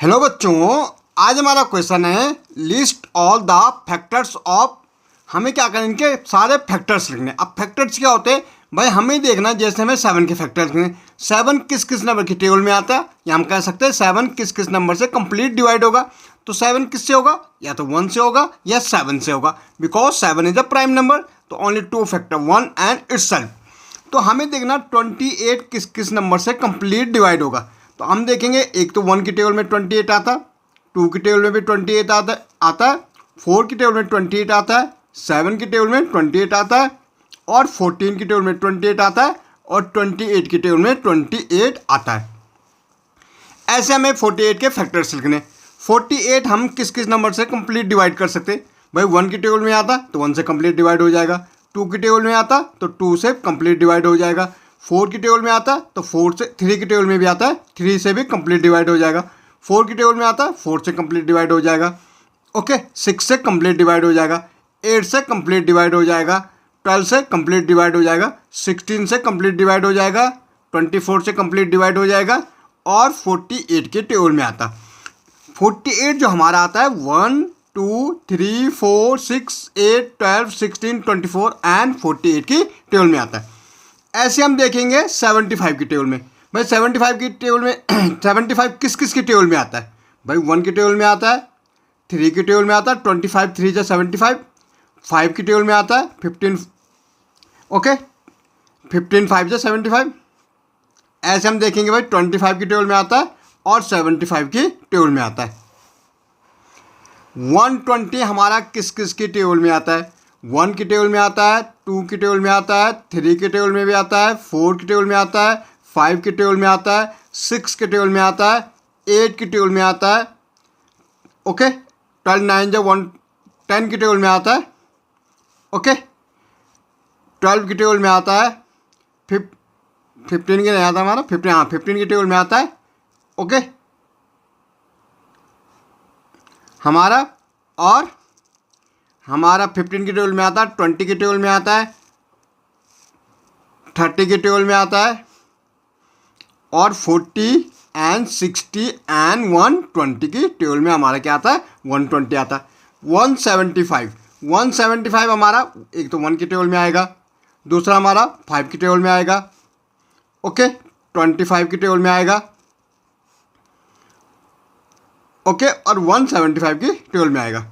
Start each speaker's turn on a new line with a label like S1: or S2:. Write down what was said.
S1: Hello बच्चों, आज हमारा क्वेश्चन है list all the factors of. हमें क्या करना, इनके सारे फैक्टर्स लिखने। अब फैक्टर्स क्या होते हैं भाई, हमें देखना जैसे हमें 7 के फैक्टर्स लिखने। 7 किस किस नंबर की टेबल में आता है, या हम कह सकते हैं 7 किस किस नंबर से कंप्लीट डिवाइड होगा। तो 7 किससे होगा, या तो 1 से होगा या 7 से होगा, because 7 is a prime number. तो ओनली 2 फैक्टर 1 एंड इटसेल्फ। तो हमें देखना 28 किस किस नंबर से कंप्लीट डिवाइड होगा। तो हम देखेंगे, एक तो 1 की टेबल में 28 आता, 2 की टेबल में भी 28 आता है, 4 की टेबल में 28 आता है, 7 की टेबल में 28 आता है, और 14 की टेबल में 28 आता है, और 28 की टेबल में 28 आता है। ऐसे हमें 48 के फैक्टर्स लिखने। 48 हम किस किस नंबर से कंप्लीट डिवाइड कर सकते हैं भाई। 1 की टेबल में आता तो 1 से कंप्लीट डिवाइड हो जाएगा, 2 की टेबल में आता तो 2 से कंप्लीट डिवाइड हो जाएगा, 4 की टेबल में आता तो 4 से, 3 की टेबल में भी आता है 3 से भी कंप्लीट डिवाइड हो जाएगा, 4 की टेबल में आता 4 से कंप्लीट डिवाइड हो जाएगा, ओके, 6 से कंप्लीट डिवाइड हो जाएगा, 8 से कंप्लीट डिवाइड हो जाएगा, 12 से कंप्लीट डिवाइड हो जाएगा, 16 से कंप्लीट डिवाइड हो जाएगा, 24 से कंप्लीट डिवाइड हो जाएगा, और 48 के टेबल में आता। 48 जो हमारा आता है 1 2 3 4 6 8 12 16 24 एंड 48 की टेबल में आता है। ऐसे हम देखेंगे 75 की टेबल में। भाई 75 की टेबल में 75 किस किस की टेबल में आता है भाई। 1 की टेबल में आता है, 3 की टेबल में आता है 25 3 जा 75, 5 की टेबल में आता है 15, ओके, 15 5 जा 75। ऐसे हम देखेंगे भाई 25 की टेबल में आता है और 75 की टेबल में आता है। 120 हमारा किस किस की टेबल में आता है। 1 की टेबल में आता है, 2 की टेबल में आता है, 3 की टेबल में भी आता है, 4 की टेबल में आता है, 5 की टेबल में आता है, 6 की टेबल में आता है, 8 की टेबल में आता है, ओके, 12 9 जो 1 10 की टेबल में आता है, ओके, 12 की टेबल में आता है, 15 की नहीं आता हमारा, 15 की टेबल में आता है, ओके हमारा, और हमारा 15 की टेबल में आता है, 20 की टेबल में आता है, 30 की टेबल में आता है, और 40 एंड 60 एंड 120 की टेबल में हमारा क्या आता है, 120 आता है। 175 हमारा एक तो 1 की टेबल में आएगा, दूसरा हमारा 5 की टेबल में आएगा, ओके, 25 की टेबल में आएगा, ओके, और 175 की टेबल में आएगा।